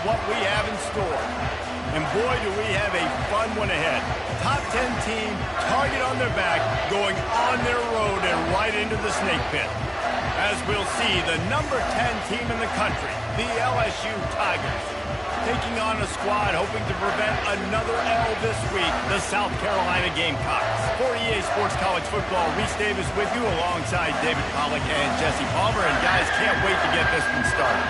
what we have in store. And boy, do we have a fun one ahead. Top 10 team, target on their back, going on their road and right into the snake pit. As we'll see, the number 10 team in the country, the LSU Tigers, taking on a squad hoping to prevent another L this week, the South Carolina Gamecocks. For EA Sports College Football, Reese Davis with you alongside David Pollack and Jesse Palmer. And guys, can't wait to get this one started.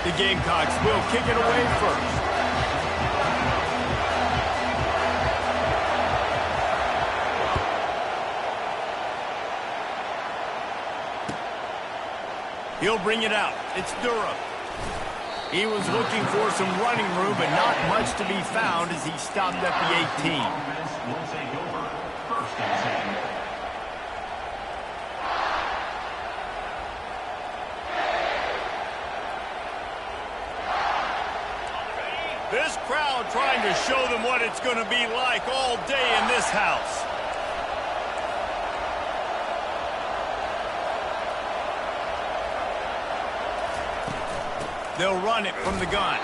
The Gamecocks will kick it away first. He'll bring it out. It's Durham. He was looking for some running room, but not much to be found as he stopped at the 18. Will take over first and 10. This crowd trying to show them what it's going to be like all day in this house. They'll run it from the gun.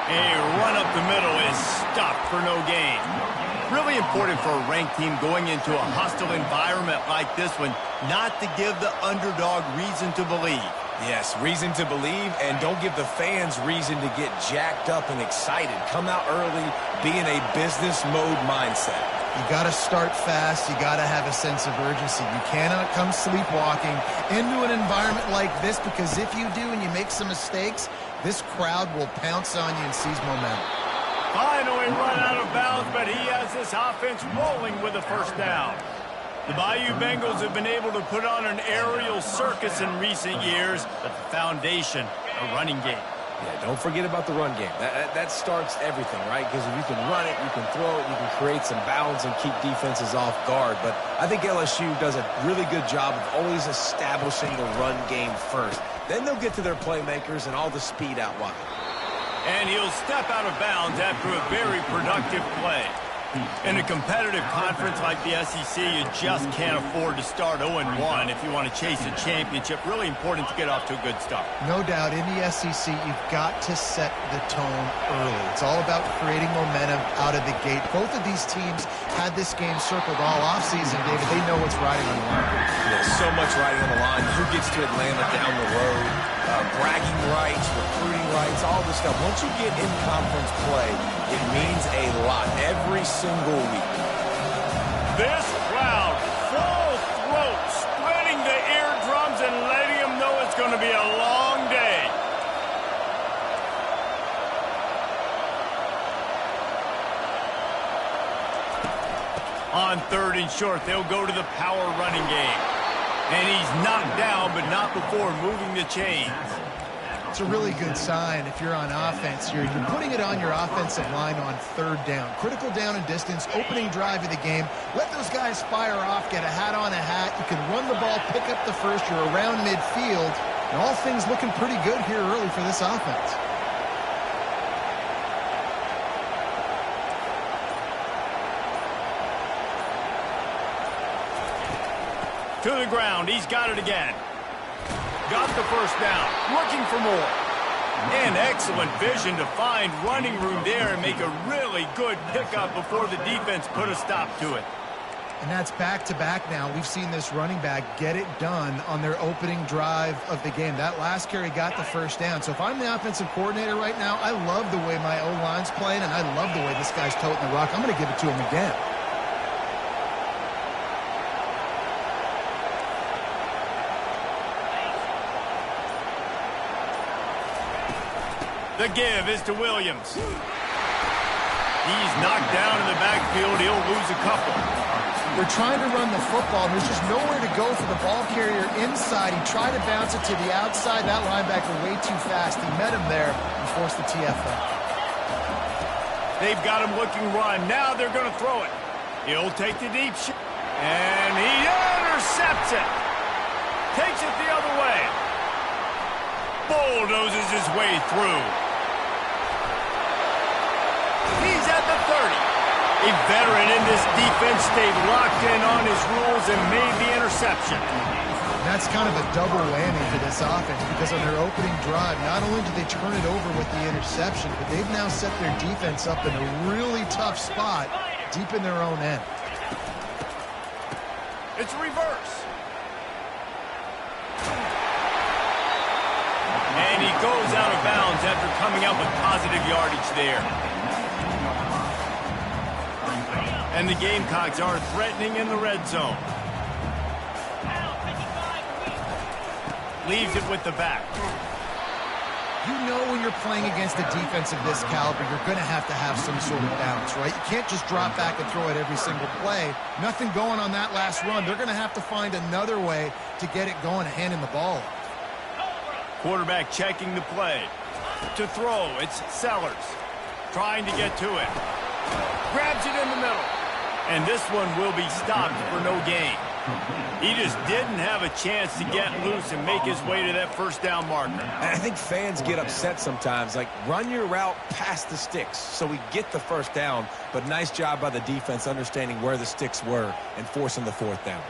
A run up the middle is stopped for no gain. Really important for a ranked team going into a hostile environment like this one, not to give the underdog reason to believe. Yes, reason to believe, and don't give the fans reason to get jacked up and excited. Come out early, be in a business mode mindset. You got to start fast. You got to have a sense of urgency. You cannot come sleepwalking into an environment like this, because if you do and you make some mistakes, this crowd will pounce on you and seize momentum. Finally run out of bounds, but he has this offense rolling with a first down. The Bayou Bengals have been able to put on an aerial circus in recent years, but the foundation, a running game. Yeah, don't forget about the run game. That starts everything, right? Because if you can run it, you can throw it, you can create some balance and keep defenses off guard. But I think LSU does a really good job of always establishing the run game first. Then they'll get to their playmakers and all the speed out wide. And he'll step out of bounds after a very productive play. In a competitive conference like the SEC, you just can't afford to start 0-1 if you want to chase a championship. Really important to get off to a good start. No doubt, in the SEC, you've got to set the tone early. It's all about creating momentum out of the gate. Both of these teams had this game circled all offseason, David. They know what's riding on the line. There's so much riding on the line. Who gets to Atlanta down the road? Bragging rights, recruiting rights, all this stuff. Once you get in conference play, it means a lot every single week. This crowd, full throat, spreading the eardrums and letting them know it's going to be a long day. On 3rd and short, they'll go to the power running game. And he's knocked down, but not before moving the chains. It's a really good sign if you're on offense. You're putting it on your offensive line on 3rd down. Critical down and distance, opening drive of the game. Let those guys fire off, get a hat on a hat. You can run the ball, pick up the first. You're around midfield. And all things looking pretty good here early for this offense. To the ground, he's got it again. Got the first down, looking for more. And excellent vision to find running room there and make a really good pickup before the defense put a stop to it. And that's back-to-back now. We've seen this running back get it done on their opening drive of the game. That last carry got the first down. So if I'm the offensive coordinator right now, I love the way my O-line's playing, and I love the way this guy's toting the rock. I'm going to give it to him again. The give is to Williams. He's knocked down in the backfield. He'll lose a couple. They're trying to run the football, and there's just nowhere to go for the ball carrier inside. He tried to bounce it to the outside. That linebacker way too fast. He met him there and forced the TFL. They've got him looking run. Now they're going to throw it. He'll take the deep shot. And he intercepts it. Takes it the other way. Bulldozes his way through. He's at the 30. A veteran in this defense stayed locked in on his rules and made the interception. And that's kind of a double whammy for this offense because on their opening drive, not only did they turn it over with the interception, but they've now set their defense up in a really tough spot deep in their own end. It's reverse. And he goes out of bounds after coming up with positive yardage there. And the Gamecocks are threatening in the red zone. Leaves it with the back. You know when you're playing against a defense of this caliber, you're going to have some sort of balance, right? You can't just drop back and throw it every single play. Nothing going on that last run. They're going to have to find another way to get it going and handing the ball off. Quarterback checking the play. To throw, it's Sellers. Trying to get to it. Grabs it in the middle. And this one will be stopped for no gain. He just didn't have a chance to get loose and make his way to that first down marker. And I think fans get upset sometimes, like run your route past the sticks so we get the first down, but nice job by the defense understanding where the sticks were and forcing the fourth down.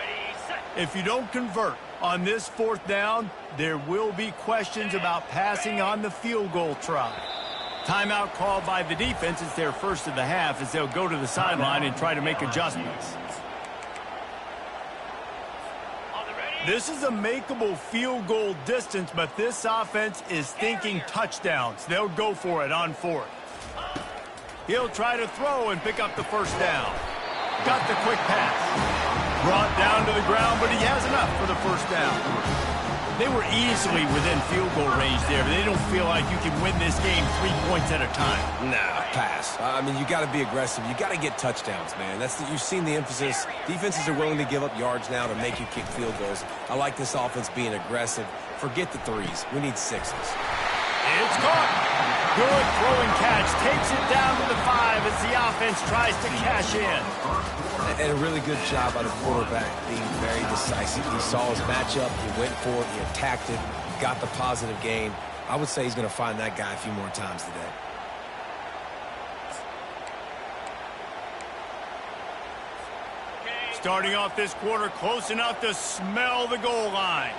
If you don't convert on this fourth down, there will be questions about passing on the field goal try. Timeout called by the defense. It's their first of the half as they'll go to the sideline and try to make adjustments. This is a makeable field goal distance, but this offense is thinking touchdowns. They'll go for it on fourth. He'll try to throw and pick up the first down. Got the quick pass. Brought down to the ground, but he has enough for the first down. They were easily within field goal range there, but they don't feel like you can win this game 3 points at a time. Nah, pass. I mean, you got to be aggressive. You got to get touchdowns, man. You've seen the emphasis. Defenses are willing to give up yards now to make you kick field goals. I like this offense being aggressive. Forget the threes. We need sixes. It's caught. Good throwing catch. Takes it down to the 5 as the offense tries to cash in. And a really good job by the quarterback being very decisive. He saw his matchup. He went for it. He attacked it. Got the positive gain. I would say he's going to find that guy a few more times today. Starting off this quarter close enough to smell the goal line.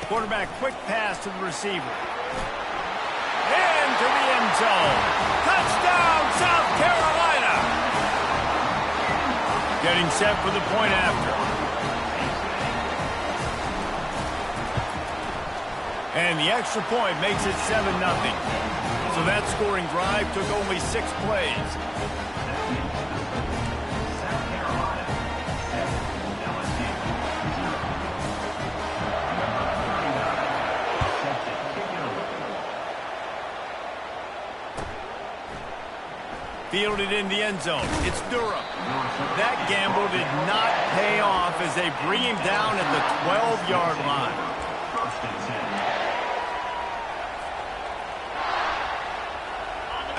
Quarterback quick pass to the receiver. Into the end zone. Touchdown, South Carolina. Getting set for the point after. And the extra point makes it 7-0. So that scoring drive took only 6 plays. Fielded in the end zone. It's Durham. That gamble did not pay off as they bring him down at the 12-yard line.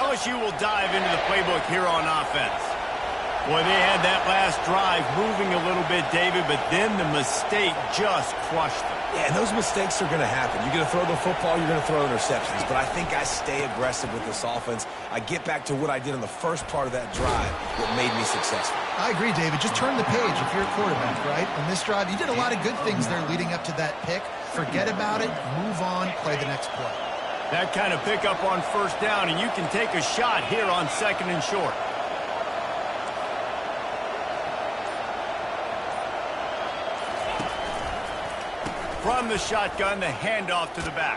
LSU will dive into the playbook here on offense. Boy, they had that last drive moving a little bit, David, but then the mistake just crushed them. Yeah, and those mistakes are going to happen. You're going to throw the football, you're going to throw interceptions. But I think I stay aggressive with this offense. I get back to what I did in the first part of that drive that made me successful. I agree, David. Just turn the page if you're a quarterback, right? On this drive, you did a lot of good things there leading up to that pick. Forget about it, move on, play the next play. That kind of pickup on first down, and you can take a shot here on 2nd and short. From the shotgun, the handoff to the back.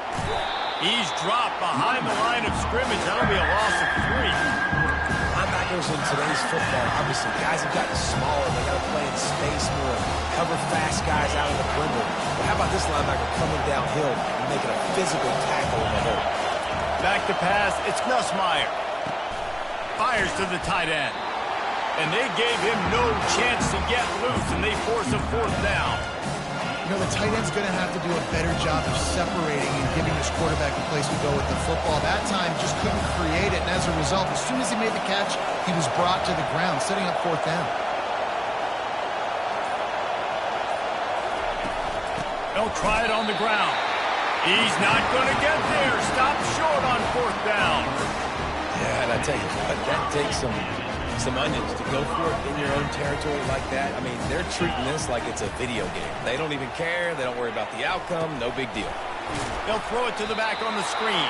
He's dropped behind the line of scrimmage. That'll be a loss of 3. Linebackers in today's football, obviously, guys have gotten smaller. They got to play in space more, cover fast guys out of the perimeter. But how about this linebacker coming downhill and making a physical tackle in the hole? Back to pass. It's Nussmeier. Fires to the tight end. And they gave him no chance to get loose, and they force a 4th down. You know, the tight end's going to have to do a better job of separating and giving his quarterback a place to go with the football. That time just couldn't create it, and as a result, as soon as he made the catch, he was brought to the ground, setting up 4th down. They'll try it on the ground. He's not going to get there. Stop short on 4th down. Yeah, and I tell you what, that takes some some onions to go for it in your own territory like that. I mean, they're treating this like it's a video game. They don't even care. They don't worry about the outcome. No big deal. They'll throw it to the back on the screen.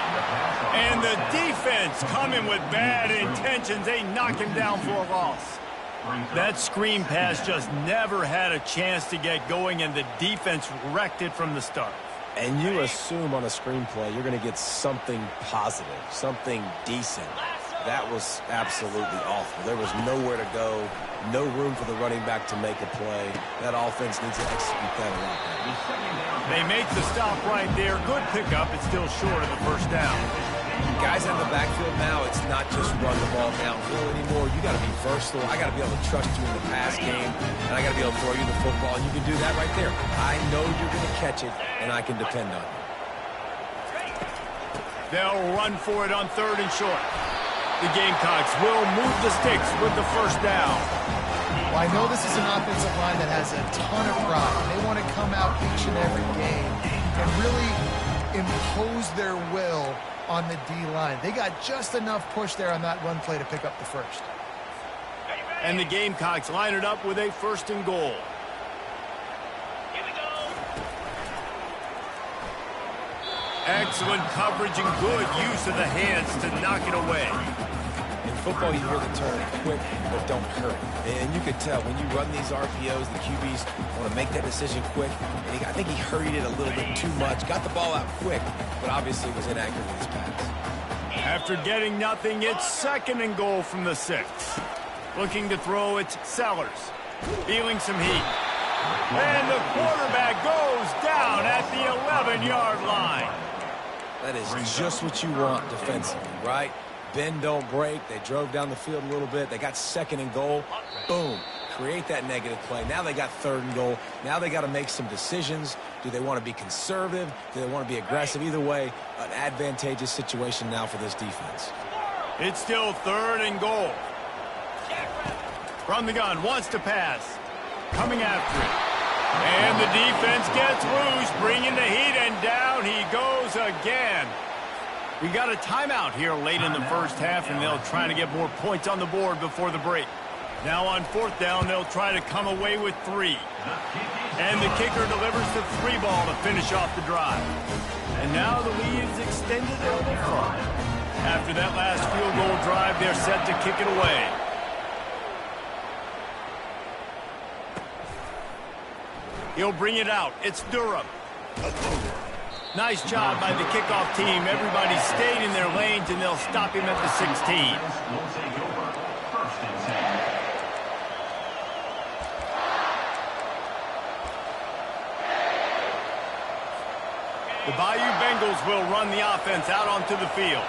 And the defense coming with bad intentions. They knock him down for a loss. That screen pass just never had a chance to get going, and the defense wrecked it from the start. And you assume on a screenplay you're going to get something positive, something decent. That was absolutely awful. There was nowhere to go, no room for the running back to make a play. That offense needs to execute that a lot better. They make the stop right there. Good pickup. It's still short of the first down. Guys in the backfield now, it's not just run the ball downhill anymore. You got to be versatile. I got to be able to trust you in the pass game, and I got to be able to throw you the football, and you can do that right there. I know you're going to catch it, and I can depend on you. They'll run for it on 3rd and short. The Gamecocks will move the sticks with the first down. Well, I know this is an offensive line that has a ton of pride. They want to come out each and every game and really impose their will on the D-line. They got just enough push there on that run play to pick up the first. And the Gamecocks line it up with a 1st and goal. Excellent coverage and good use of the hands to knock it away. In football, you hear the term quick, but don't hurry. And you could tell when you run these RPOs, the QBs want to make that decision quick. And I think he hurried it a little bit too much, got the ball out quick, but obviously was inaccurate with his pass. After getting nothing, it's 2nd and goal from the 6. Looking to throw, it's Sellers. Feeling some heat. And the quarterback goes down at the 11-yard line. That is just what you want defensively, right? Bend, don't break. They drove down the field a little bit. They got 2nd and goal. Boom. Create that negative play. Now they got 3rd and goal. Now they got to make some decisions. Do they want to be conservative? Do they want to be aggressive? Either way, an advantageous situation now for this defense. It's still 3rd and goal. From the gun, wants to pass. Coming after it. And the defense gets loose, bringing the heat, and down he goes again. We got a timeout here late in the first half, and they'll try to get more points on the board before the break. Now on 4th down, they'll try to come away with 3. And the kicker delivers the 3 ball to finish off the drive. And now the lead is extended a little further. After that last field goal drive, they're set to kick it away. He'll bring it out. It's Durham. Nice job by the kickoff team. Everybody stayed in their lanes, and they'll stop him at the 16. The Bayou Bengals will run the offense out onto the field.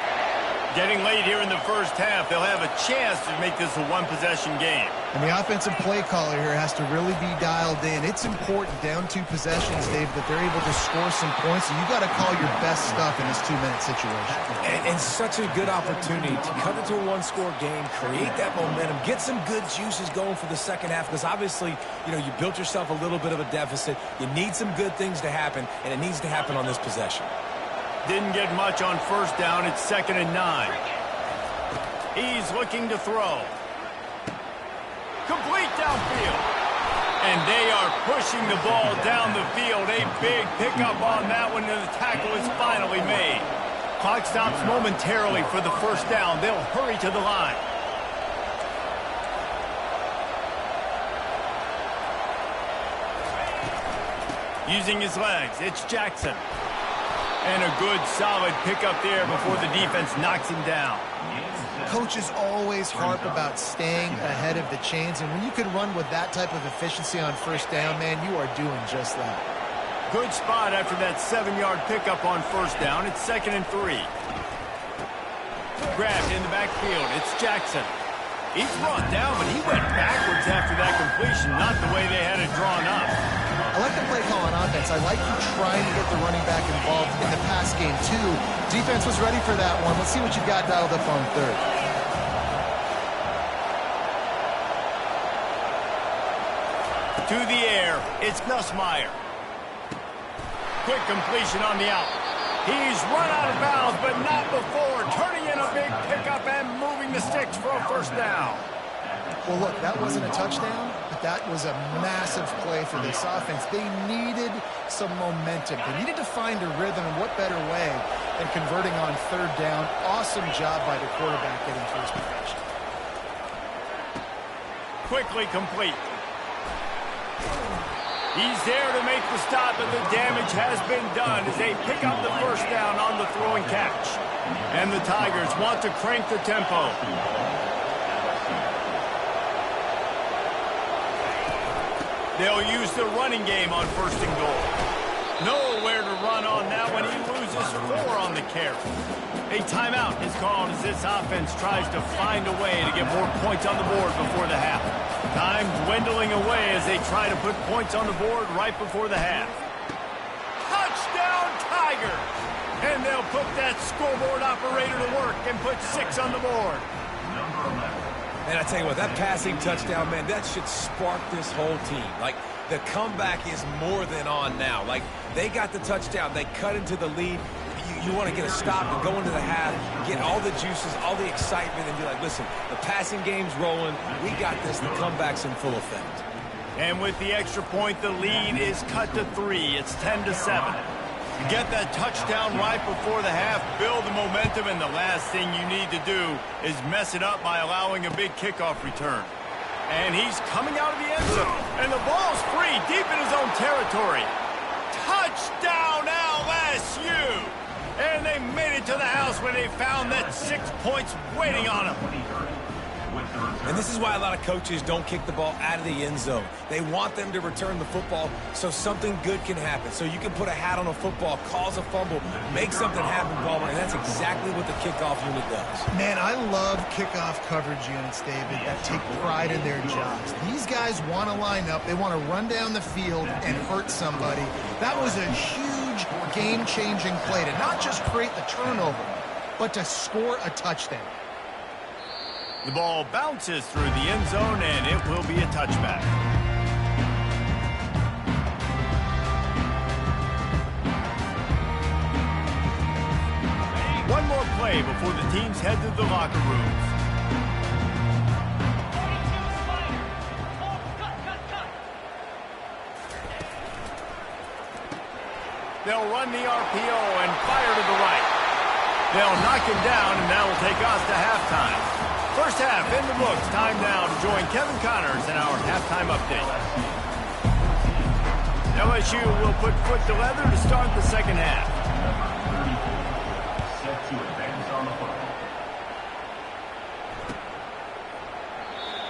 Getting late here in the first half, they'll have a chance to make this a one-possession game. And the offensive play caller here has to really be dialed in. It's important down 2 possessions, Dave, that they're able to score some points. So you got to call your best stuff in this 2-minute situation. And such a good opportunity to cut into a 1-score game, create that momentum, get some good juices going for the second half. Because obviously, you built yourself a little bit of a deficit. You need some good things to happen, and it needs to happen on this possession. Didn't get much on 1st down. It's 2nd and 9. He's looking to throw. Complete downfield. And they are pushing the ball down the field. A big pickup on that one, and the tackle is finally made. Clock stops momentarily for the 1st down. They'll hurry to the line. Using his legs, it's Jackson. And a good, solid pickup there before the defense knocks him down. Coaches always harp about staying ahead of the chains, and when you can run with that type of efficiency on 1st down, man, you are doing just that. Good spot after that 7-yard pickup on 1st down. It's 2nd and 3. Grabbed in the backfield. It's Jackson. He's brought down, but he went backwards after that completion, not the way they had it drawn up. I like the play call on offense. I like you trying to get the running back involved in the pass game, too. Defense was ready for that one. Let's see what you got dialed up on 3rd. To the air, it's Nussmeier. Quick completion on the out. He's run out of bounds, but not before. Turning in a big pickup and moving the sticks for a 1st down. Well, look, that wasn't a touchdown, but that was a massive play for this offense. They needed some momentum. They needed to find a rhythm, and what better way than converting on third down. Awesome job by the quarterback getting first perfection. Quickly complete. He's there to make the stop, and the damage has been done as they pick up the first down on the throwing catch. And the Tigers want to crank the tempo. They'll use the running game on first and goal. Nowhere to run on that one. He loses 4 on the carry. A timeout is called as this offense tries to find a way to get more points on the board before the half. Time dwindling away as they try to put points on the board right before the half. Touchdown, Tiger! And they'll put that scoreboard operator to work and put 6 on the board. And I tell you what, that passing touchdown, man, that should spark this whole team. Like, the comeback is more than on now. Like, they got the touchdown. They cut into the lead. You want to get a stop and go into the half, get all the juices, all the excitement, and be like, listen, the passing game's rolling. We got this. The comeback's in full effect. And with the extra point, the lead is cut to 3. It's 10-7. Get that touchdown right before the half, build the momentum, and the last thing you need to do is mess it up by allowing a big kickoff return. And he's coming out of the end zone, and the ball's free deep in his own territory. Touchdown, LSU! And they made it to the house when they found that 6 points waiting on them. And this is why a lot of coaches don't kick the ball out of the end zone. They want them to return the football so something good can happen. So you can put a hat on a football, cause a fumble, make something happen, Palmer, and that's exactly what the kickoff unit does. Man, I love kickoff coverage units, David, that take pride in their jobs. These guys want to line up. They want to run down the field and hurt somebody. That was a huge game-changing play to not just create the turnover, but to score a touchdown. The ball bounces through the end zone, and it will be a touchback. One more play before the teams head to the locker rooms. They'll run the RPO and fire to the right. They'll knock him down, and that will take us to halftime. First half in the books. Time now to join Kevin Connors in our halftime update. LSU will put foot to leather to start the second half. Set to advance on the football.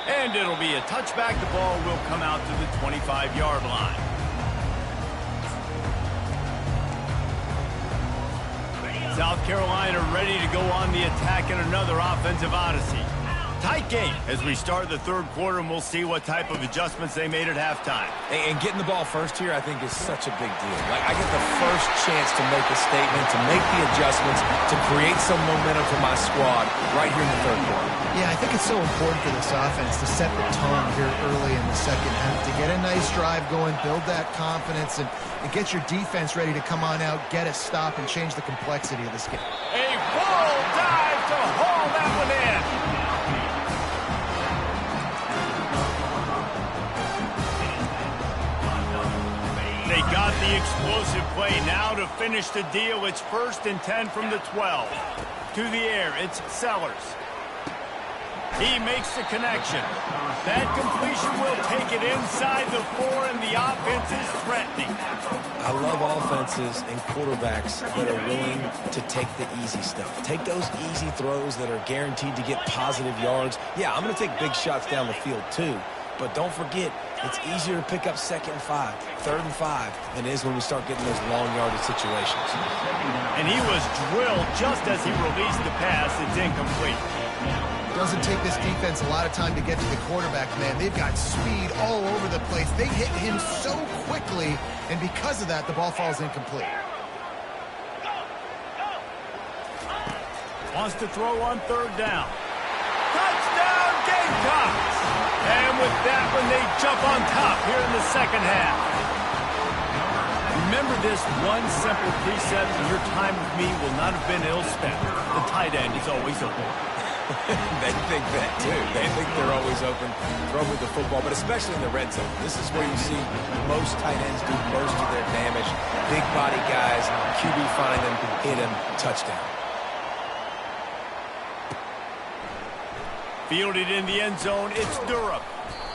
And it'll be a touchback. The ball will come out to the 25-yard line. South Carolina ready to go on the attack in another offensive odyssey. Tight game as we start the third quarter, and we'll see what type of adjustments they made at halftime. And getting the ball first here, I think, is such a big deal. Like, I get the first chance to make a statement, to make the adjustments, to create some momentum for my squad right here in the third quarter. Yeah, I think it's so important for this offense to set the tone here early in the second half, to get a nice drive going, build that confidence, and get your defense ready to come on out, get a stop, and change the complexity of this game. A full dive to haul that one in. They got the explosive play now to finish the deal. It's 1st and 10 from the 12. To the air, it's Sellers. He makes the connection. That completion will take it inside the 4, and the offense is threatening. I love offenses and quarterbacks that are willing to take the easy stuff. Take those easy throws that are guaranteed to get positive yards. Yeah, I'm going to take big shots down the field too. But don't forget, it's easier to pick up 2nd and 5, 3rd and 5 than it is when we start getting those long yardage situations. And he was drilled just as he released the pass. It's incomplete. Doesn't take this defense a lot of time to get to the quarterback, man. They've got speed all over the place. They hit him so quickly, and because of that, the ball falls incomplete. Wants to throw on 3rd down. Touchdown, Gamecocks! And with that one, they jump on top here in the second half. Remember this one simple precept: your time with me will not have been ill spent. The tight end is always open. They think that, too. They think they're always open, throw with the football, but especially in the red zone. This is where you see most tight ends do most of their damage. Big body guys, QB find them, hit him, touchdown. Fielded in the end zone, it's Durham.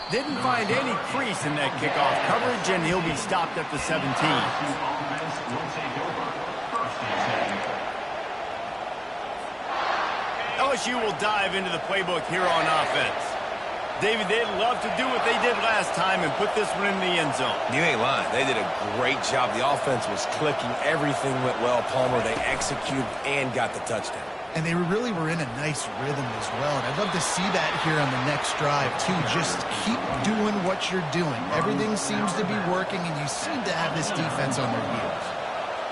Didn't find any crease in that kickoff coverage, and he'll be stopped at the 17. Offense will take over. First and 10. LSU will dive into the playbook here on offense. David, they'd love to do what they did last time and put this one in the end zone. You ain't lying. They did a great job. The offense was clicking. Everything went well. Palmer, they executed and got the touchdown. And they really were in a nice rhythm as well. And I'd love to see that here on the next drive, too. Just keep doing what you're doing. Everything seems to be working, and you seem to have this defense on their heels.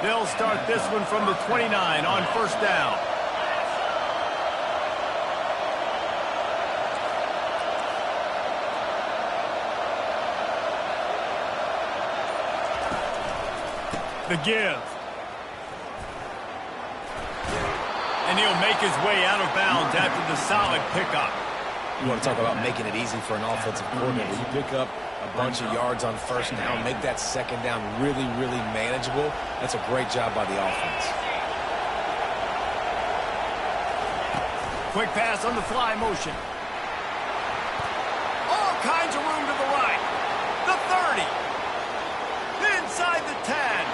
They'll start this one from the 29 on first down. The give. And he'll make his way out of bounds after the solid pickup. You want to talk about making it easy for an offensive coordinator. You pick up a bunch of yards on first down, make that second down really, really manageable. That's a great job by the offense. Quick pass on the fly motion. All kinds of room to the right. The 30. Inside the 10.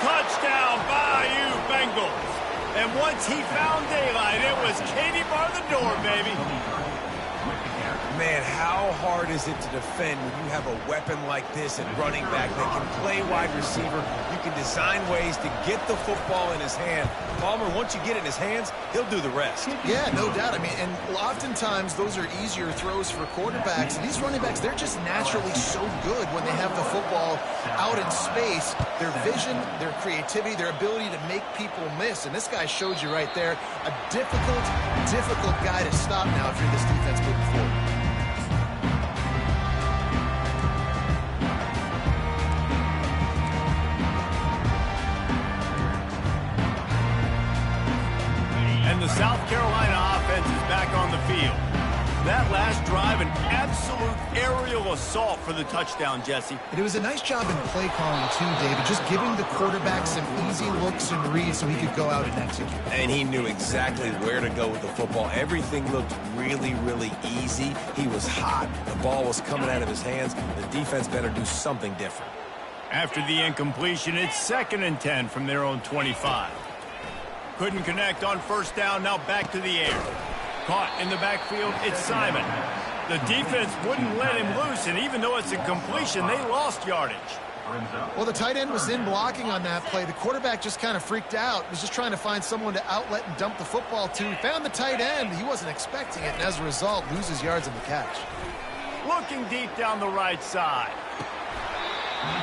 Touchdown, Bayou Bengals. And once he found daylight, it was Katie bar the door, baby. Man, how hard is it to defend when you have a weapon like this at running back that can play wide receiver? You can design ways to get the football in his hand. Palmer, once you get it in his hands, he'll do the rest. Yeah, no doubt. I mean, and oftentimes those are easier throws for quarterbacks. And these running backs, they're just naturally so good when they have the football out in space. Their vision, their creativity, their ability to make people miss. And this guy showed you right there, a difficult guy to stop now if you're this defense moving forward. And the South Carolina offense is back on the field. That last drive, an absolute aerial assault for the touchdown, Jesse. And it was a nice job in play calling, too, David, just giving the quarterback some easy looks and reads so he could go out and execute. And he knew exactly where to go with the football. Everything looked really, really easy. He was hot. The ball was coming out of his hands. The defense better do something different. After the incompletion, it's 2nd and 10 from their own 25. Couldn't connect on first down, now back to the air. Caught in the backfield, it's Simon. The defense wouldn't let him loose, and even though it's a completion, they lost yardage. Well, the tight end was in blocking on that play. The quarterback just kind of freaked out, was just trying to find someone to outlet and dump the football to. He found the tight end. He wasn't expecting it, and as a result, loses yards on the catch. Looking deep down the right side.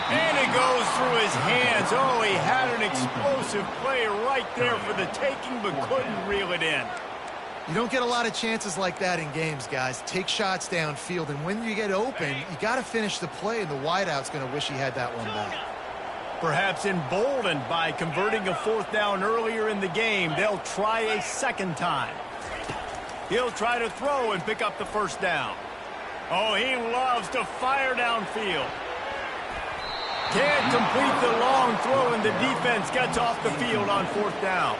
And it goes through his hands. Oh, he had an explosive play right there for the taking, but couldn't reel it in. You don't get a lot of chances like that in games, guys. Take shots downfield, and when you get open, you got to finish the play, and the wideout's going to wish he had that one back. Perhaps emboldened by converting a 4th down earlier in the game, they'll try a second time. He'll try to throw and pick up the first down. Oh, he loves to fire downfield. Can't complete the long throw, and the defense gets off the field on 4th down.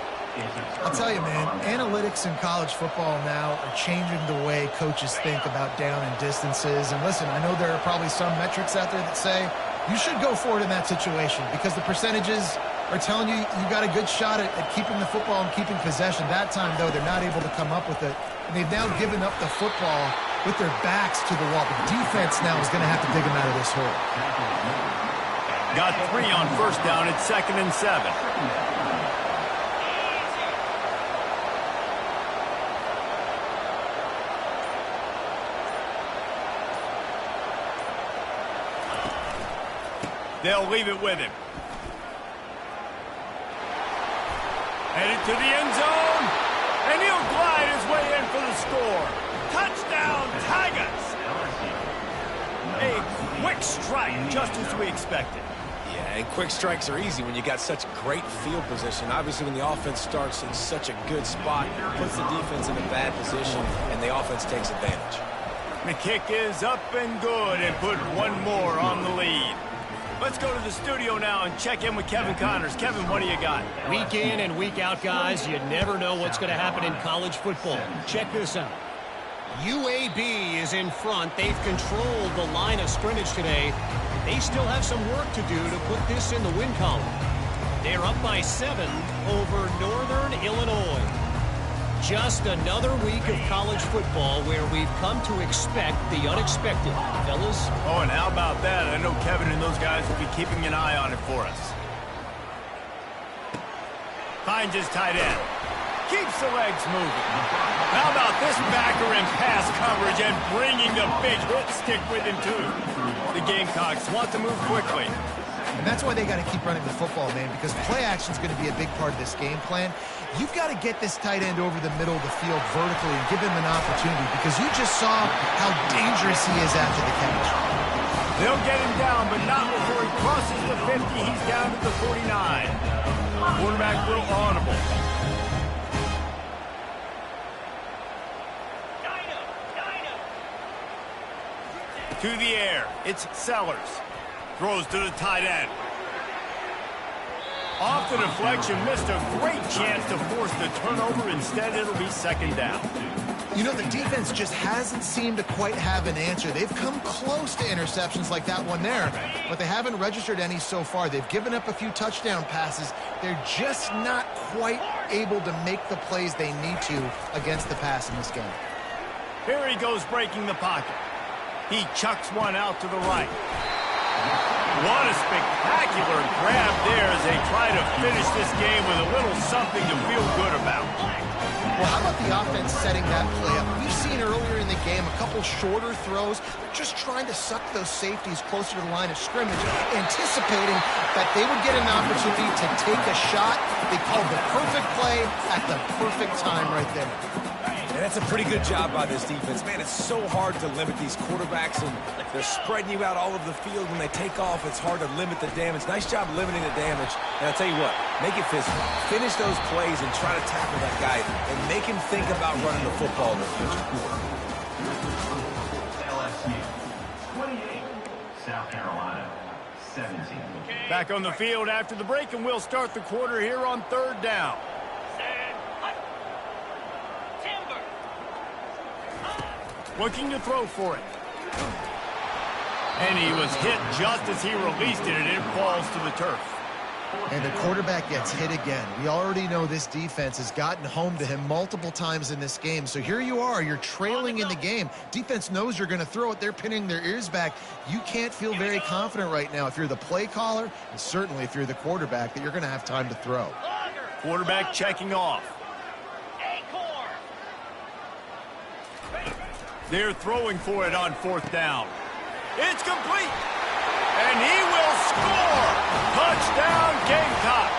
I'll tell you, man, analytics in college football now are changing the way coaches think about down and distances. And listen, I know there are probably some metrics out there that say you should go for it in that situation because the percentages are telling you you got a good shot at keeping the football and keeping possession. That time, though, they're not able to come up with it. And they've now given up the football with their backs to the wall. The defense now is going to have to dig them out of this hole. Got 3 on first down. It's 2nd and 7. They'll leave it with him. Headed to the end zone. And he'll glide his way in for the score. Touchdown, Tigers. A quick strike, just as we expected. Yeah, and quick strikes are easy when you got such great field position. Obviously, when the offense starts in such a good spot, puts the defense in a bad position, and the offense takes advantage. The kick is up and good, and put one more on the lead. Let's go to the studio now and check in with Kevin Connors. Kevin, what do you got? Week in and week out, guys, you never know what's going to happen in college football. Check this out. UAB is in front. They've controlled the line of scrimmage today. They still have some work to do to put this in the win column. They're up by 7 over Northern Illinois. Just another week of college football where we've come to expect the unexpected. Fellas? Oh, and how about that? I know Kevin and those guys will be keeping an eye on it for us. Finds his tight end. Keeps the legs moving. How about this backer in pass coverage and bringing the big hit stick with him, too? The Gamecocks want to move quickly. And that's why they got to keep running the football, man, because play action is going to be a big part of this game plan. You've got to get this tight end over the middle of the field vertically and give him an opportunity, because you just saw how dangerous he is after the catch. They'll get him down, but not before he crosses the 50. He's down to the 49. Quarterback a little audible. To the air. It's Sellers. Throws to the tight end. Off the deflection, missed a great chance to force the turnover. Instead, it'll be second down. You know, the defense just hasn't seemed to quite have an answer. They've come close to interceptions like that one there, but they haven't registered any so far. They've given up a few touchdown passes. They're just not quite able to make the plays they need to against the pass in this game. Here he goes breaking the pocket. He chucks one out to the right. What a spectacular grab there as they try to finish this game with a little something to feel good about. Well, how about the offense setting that play up? We've seen earlier in the game a couple shorter throws. They're just trying to suck those safeties closer to the line of scrimmage, anticipating that they would get an opportunity to take a shot. They called the perfect play at the perfect time right there. And that's a pretty good job by this defense. Man, it's so hard to limit these quarterbacks, and they're spreading you out all over the field. When they take off, it's hard to limit the damage. Nice job limiting the damage. And I'll tell you what, make it physical. Finish those plays and try to tackle that guy and make him think about running the football in the future. LSU 28, South Carolina 17. Back on the field after the break, and we'll start the quarter here on third down. Looking to throw for it. And he was hit just as he released it, and it falls to the turf. And the quarterback gets hit again. We already know this defense has gotten home to him multiple times in this game. So here you are, you're trailing in the game. Defense knows you're going to throw it. They're pinning their ears back. You can't feel very confident right now if you're the play caller, and certainly if you're the quarterback, that you're going to have time to throw. Quarterback checking off. They're throwing for it on fourth down. It's complete. And he will score. Touchdown, Gamecock.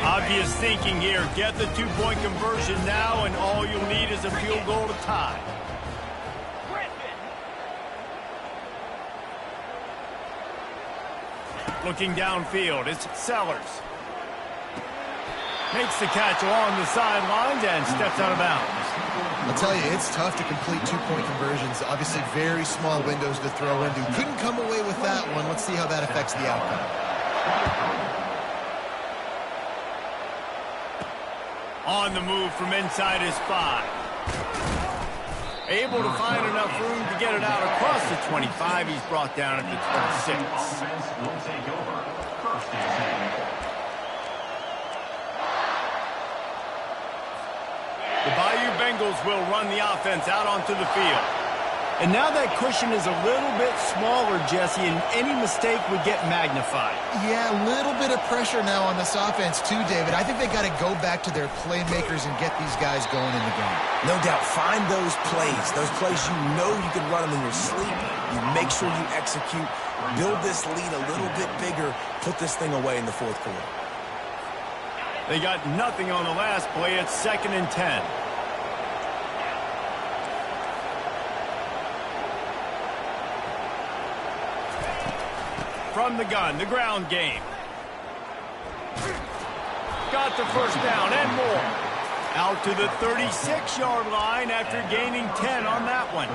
Obvious thinking here. Get the two-point conversion now, and all you'll need is a field goal to tie. Looking downfield, it's Sellers. Makes the catch along the sidelines and steps out of bounds. I'll tell you, it's tough to complete two-point conversions. Obviously, very small windows to throw into. Couldn't come away with that one. Let's see how that affects the outcome. On the move from inside his 5. Able to find enough room to get it out across the 25. He's brought down at the 26. Offense will take over. First and 10. The Bayou Bengals will run the offense out onto the field. And now that cushion is a little bit smaller, Jesse, and any mistake would get magnified. Yeah, a little bit of pressure now on this offense too, David. I think they got to go back to their playmakers and get these guys going in the game. No doubt, find those plays you know you can run them in your sleep. You make sure you execute, build this lead a little bit bigger, put this thing away in the fourth quarter. They got nothing on the last play. It's 2nd and 10. From the gun, the ground game. Got the first down and more. Out to the 36-yard line after gaining 10 on that one.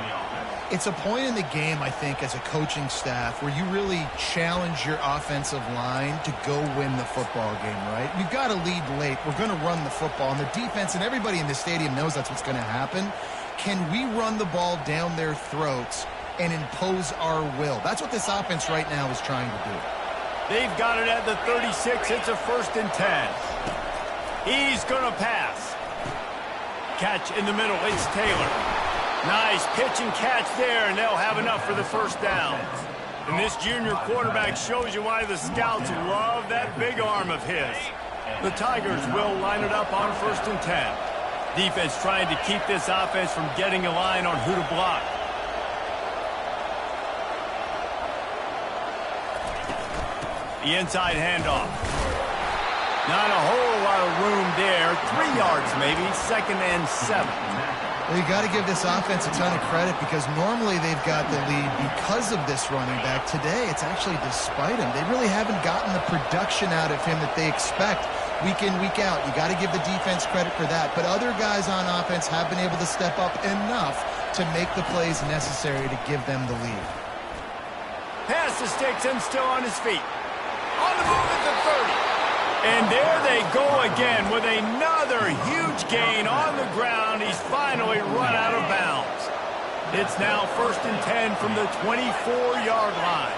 It's a point in the game, I think, as a coaching staff where you really challenge your offensive line to go win the football game, right? You've got to lead late. We're going to run the football. And the defense and everybody in the stadium knows that's what's going to happen. Can we run the ball down their throats and impose our will? That's what this offense right now is trying to do. They've got it at the 36. It's a 1st and 10. He's going to pass. Catch in the middle. It's Taylor. Nice pitch and catch there, and they'll have enough for the first down. And this junior quarterback shows you why the scouts love that big arm of his. The Tigers will line it up on 1st and 10. Defense trying to keep this offense from getting a line on who to block. The inside handoff. Not a whole lot of room there. 3 yards maybe. 2nd and 7. Well, you got to give this offense a ton of credit because normally they've got the lead because of this running back. Today, it's actually despite him. They really haven't gotten the production out of him that they expect week in, week out. You got to give the defense credit for that. But other guys on offense have been able to step up enough to make the plays necessary to give them the lead. Pass to sticks and still on his feet. On the move at the 30. And there they go again with another huge gain on the ground. He's finally run out of bounds. It's now 1st and 10 from the 24-yard line.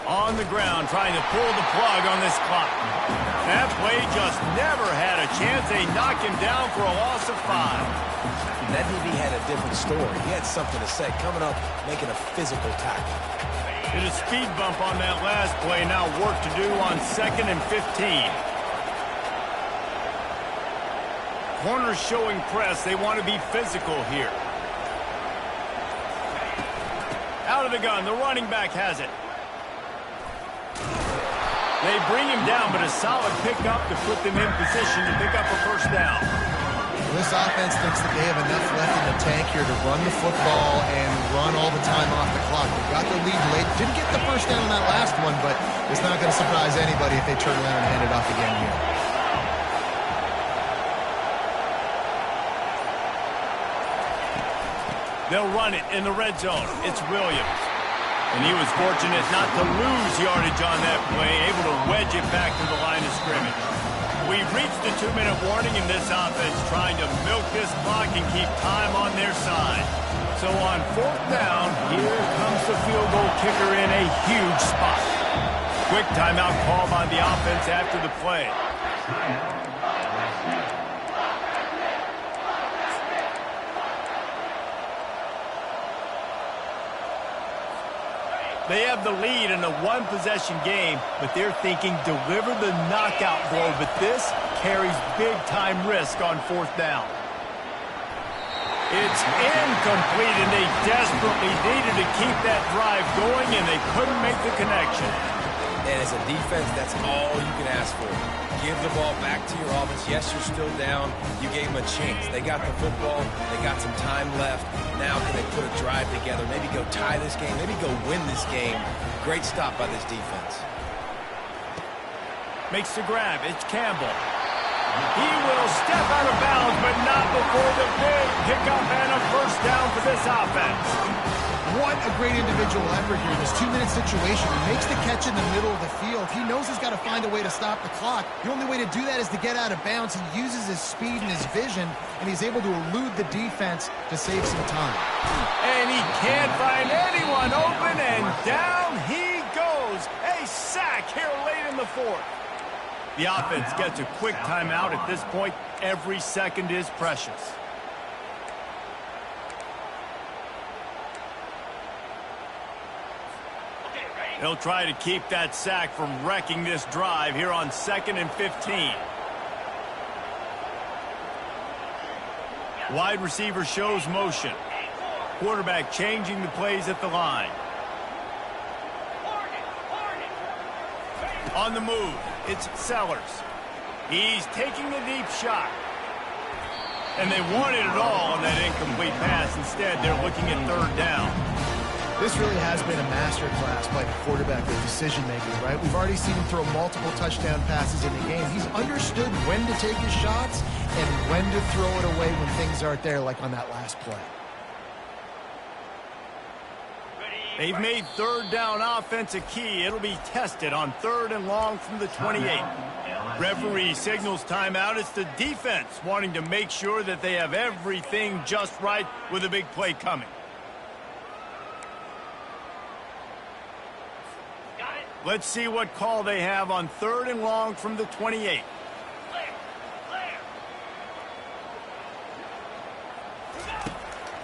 On the ground, trying to pull the plug on this clock. That play just never had a chance. They knock him down for a loss of 5. That DB had a different story. He had something to say, coming up, making a physical tackle. Did a speed bump on that last play. Now work to do on 2nd and 15. Corners showing press. They want to be physical here. Out of the gun. The running back has it. They bring him down, but a solid pickup to put them in position to pick up a first down. This offense thinks that they have enough left in the tank here to run the football and run all the time off the clock. They got the lead late. Didn't get the first down on that last one, but it's not going to surprise anybody if they turn around and hand it off again here. They'll run it in the red zone. It's Williams. And he was fortunate not to lose yardage on that play, able to wedge it back to the line of scrimmage. We've reached the 2-minute warning in this offense, trying to milk this clock and keep time on their side. So on 4th down, here comes the field goal kicker in a huge spot. Quick timeout call by the offense after the play. They have the lead in a one-possession game, but they're thinking deliver the knockout blow, but this carries big-time risk on 4th down. It's incomplete, and they desperately needed to keep that drive going, and they couldn't make the connection. And as a defense, that's all you can ask for. Give the ball back to your offense. Yes, you're still down. You gave them a chance. They got the football. They got some time left. Now can they put a drive together? Maybe go tie this game. Maybe go win this game. Great stop by this defense. Makes the grab. It's Campbell. He will step out of bounds, but not before the big pickup and a first down for this offense. What a great individual effort here. This 2-minute situation. He makes the catch in the middle of the field. He knows he's got to find a way to stop the clock. The only way to do that is to get out of bounds. He uses his speed and his vision, and he's able to elude the defense to save some time. And he can't find anyone open, and down he goes. A sack here late in the 4th. The offense gets a quick timeout at this point. Every second is precious. They'll try to keep that sack from wrecking this drive here on 2nd and 15. Wide receiver shows motion. Quarterback changing the plays at the line. On the move, it's Sellers. He's taking a deep shot. And they wanted it all on that incomplete pass. Instead, they're looking at third down. This really has been a master class by the quarterback with decision-making, right? We've already seen him throw multiple touchdown passes in the game. He's understood when to take his shots and when to throw it away when things aren't there, like on that last play. They've made third down offense a key. It'll be tested on 3rd and long from the 28. Referee signals timeout. It's the defense wanting to make sure that they have everything just right with a big play coming. Let's see what call they have on 3rd and long from the 28.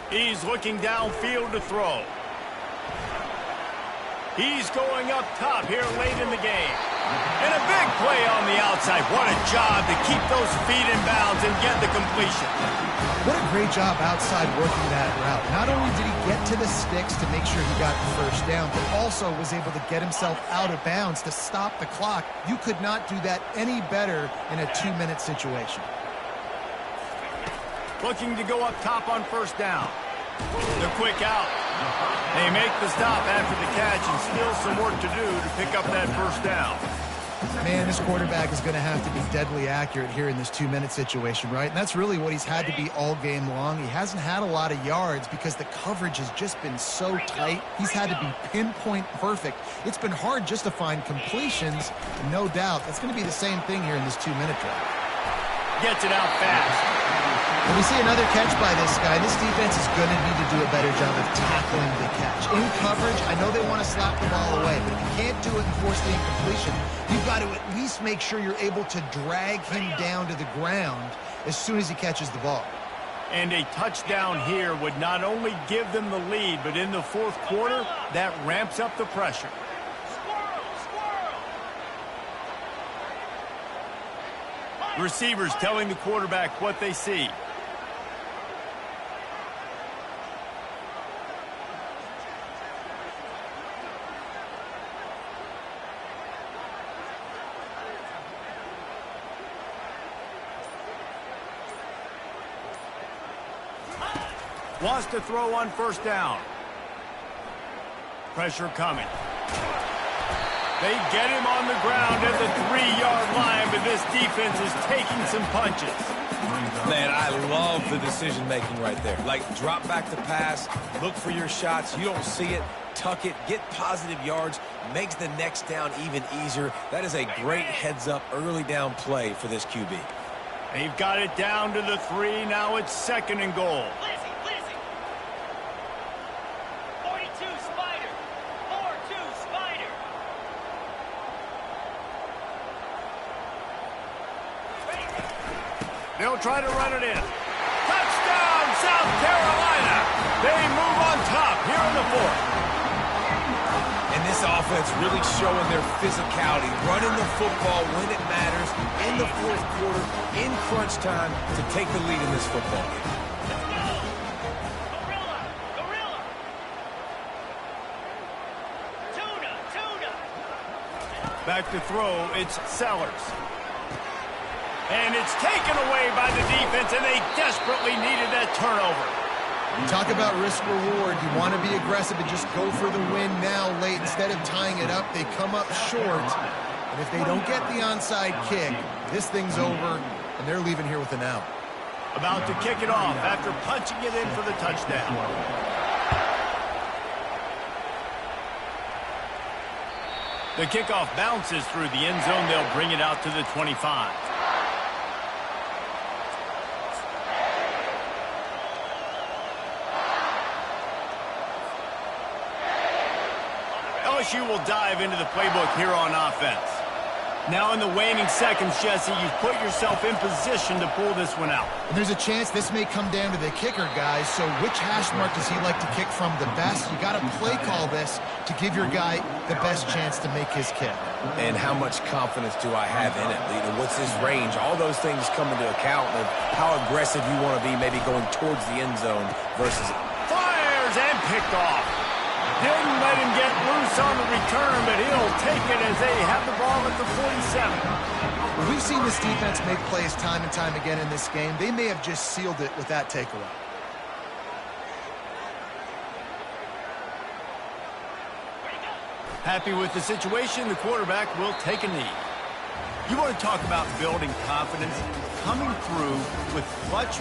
He's looking downfield to throw. He's going up top here late in the game. And a big play on the outside. What a job to keep those feet in bounds and get the completion. What a great job outside working that route. Not only did he get to the sticks to make sure he got the first down, but also was able to get himself out of bounds to stop the clock. You could not do that any better in a 2-minute situation. Looking to go up top on first down. The quick out. They make the stop after the catch and still some work to do to pick up that first down. Man, this quarterback is going to have to be deadly accurate here in this 2-minute situation, right? And that's really what he's had to be all game long. He hasn't had a lot of yards because the coverage has just been so tight. He's had to be pinpoint perfect. It's been hard just to find completions, no doubt. That's going to be the same thing here in this 2-minute drive. Gets it out fast. When we see another catch by this guy, this defense is going to need to do a better job of tackling the catch. In coverage, I know they want to slap the ball away, but if you can't do it and force the incompletion, you've got to at least make sure you're able to drag him down to the ground as soon as he catches the ball. And a touchdown here would not only give them the lead, but in the fourth quarter, that ramps up the pressure. Receivers telling the quarterback what they see. Wants to throw on first down. Pressure coming. They get him on the ground at the 3-yard line, but this defense is taking some punches. Man, I love the decision-making right there. Like, drop back the pass, look for your shots. You don't see it, tuck it, get positive yards, makes the next down even easier. That is a great heads-up early down play for this QB. They've got it down to the 3. Now it's 2nd and goal. They'll try to run it in. Touchdown, South Carolina. They move on top here in the 4th. And this offense really showing their physicality, running the football when it matters, in the fourth quarter, in crunch time, to take the lead in this football game. Back to throw, it's Sellers. And it's taken away by the defense, and they desperately needed that turnover. Talk about risk-reward. You want to be aggressive and just go for the win now late. Instead of tying it up, they come up short. And if they don't get the onside kick, this thing's over, and they're leaving here with an out. About to kick it off after punching it in for the touchdown. The kickoff bounces through the end zone. They'll bring it out to the 25. LSU will dive into the playbook here on offense. Now in the waning seconds, Jesse, you've put yourself in position to pull this one out. And there's a chance this may come down to the kicker, guys. So which hash mark does he like to kick from the best? You got to play call this to give your guy the best chance to make his kick. And how much confidence do I have in it? You know, what's his range? All those things come into account of how aggressive you want to be, maybe going towards the end zone versus... Fires and picked off. Didn't let him get loose on the return, but he'll take it as they have the ball at the 47. Well, we've seen this defense make plays time and time again in this game. They may have just sealed it with that takeaway. Happy with the situation, the quarterback will take a knee. You want to talk about building confidence? Coming through with clutch